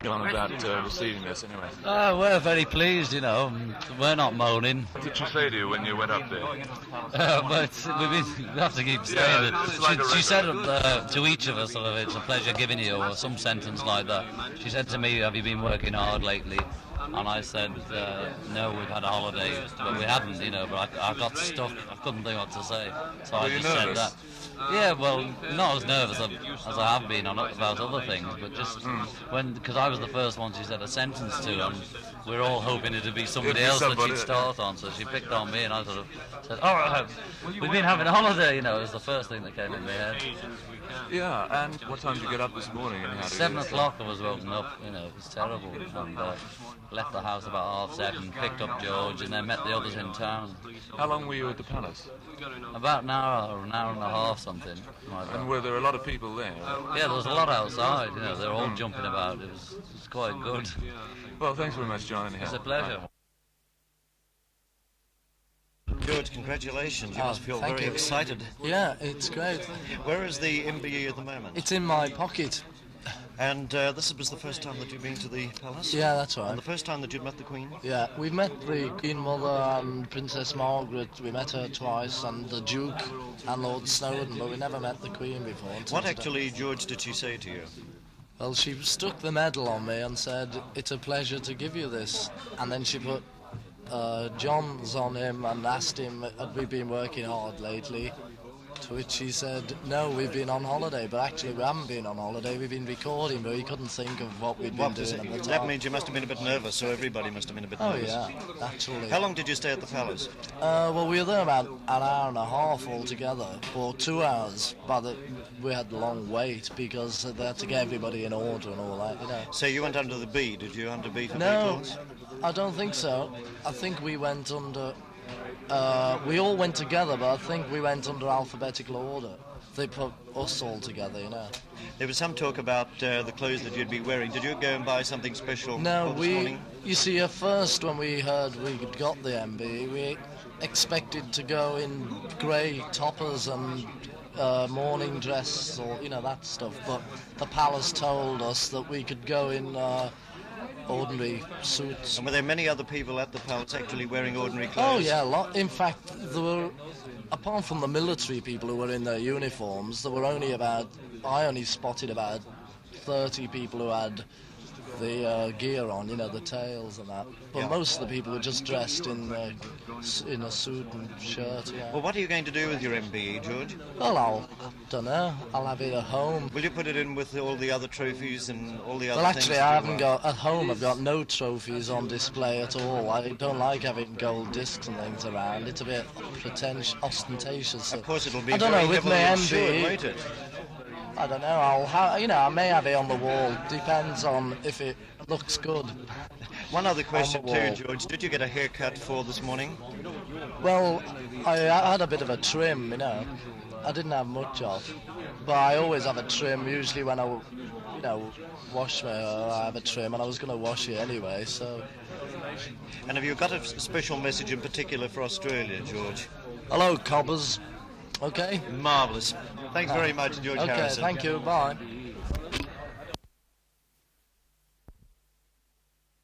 on about receiving this anyway? We're very pleased, you know. We're not moaning. What did she say to you when you went up there? We have to keep saying it. She said to each of us, sort of, it's a pleasure giving you, or some sentence like that. She said to me, have you been working hard lately? And I said, no, we've had a holiday, but we hadn't, you know, but I got stuck. I couldn't think what to say, so I just said that. Yeah, well, not as nervous as I have been about other things, but just because I was the first one she said a sentence to, and we're all hoping it'd be somebody else that she'd start on, so she picked on me, and I sort of said, all right, we've been having a holiday, you know, it was the first thing that came in my head. Yeah, and what time did you get up this morning? And 7 o'clock I was woken up, you know, it was terrible, and left the house about 7:30, picked up George, and then met the others in town. How long were you at the palace? About an hour or an hour and a half, something like that. And were there a lot of people there? Yeah, there was a lot outside, you know, they were all jumping about, it was quite good. Well, thanks very much, John. It's a pleasure. George, congratulations. You must feel very excited. Yeah, it's great. Where is the MBE at the moment? It's in my pocket. And this was the first time that you've been to the palace? Yeah, that's right. And the first time that you'd met the Queen? Yeah, we've met the Queen Mother and Princess Margaret. We met her twice, and the Duke and Lord Snowdon, but we never met the Queen before. What actually, George, did she say to you? Well, she stuck the medal on me and said, it's a pleasure to give you this. And then she put John's on him and asked him, had we been working hard lately? To which he said, no, we've been on holiday, but actually we haven't been on holiday, we've been recording, but he couldn't think of what we'd been doing at the time. That means you must have been a bit nervous, so everybody must have been a bit nervous. Oh yeah, naturally. How long did you stay at the palace? Well, we were there about an hour and a half altogether, or 2 hours, but we had a long wait because they had to get everybody in order and all that, you know. So you went under the B, did you, under B for No, Beatles? I don't think so. I think we went under... we all went together, but I think we went under alphabetical order. They put us all together, you know. There was some talk about the clothes that you'd be wearing. Did you go and buy something special No, for this morning? You see, at first when we heard we'd got the MBE, we expected to go in grey toppers and morning dress or, you know, that stuff. But the palace told us that we could go in ordinary suits. And were there many other people at the palace actually wearing ordinary clothes? Oh yeah, a lot. In fact, there were, apart from the military people who were in their uniforms, there were only I only spotted about 30 people who had the gear on, you know, the tails and that. But Yeah. most of the people were just dressed in a suit and shirt, yeah. Well, what are you going to do with your MBE, George? Well, don't know. I'll have it at home. Will you put it in with all the other trophies and all the other Well, things? actually, I haven't got... At home, I've got no trophies on display at all. I don't like having gold discs and things around. It's a bit pretentious, ostentatious. Of course, it'll be I don't know, with my MBE, MBE... won't it? I don't know. I may have it on the wall. Depends on if it looks good. One other question On the too, wall. George. Did you get a haircut for this morning? Well, I had a bit of a trim, you know. I didn't have much of, but I always have a trim. Usually when I, wash my hair, I have a trim, and I was going to wash it anyway. So. And have you got a special message in particular for Australia, George? Hello, cobbers. Okay. Marvellous. Thanks very much, George Okay, Harrison. thank you. Bye.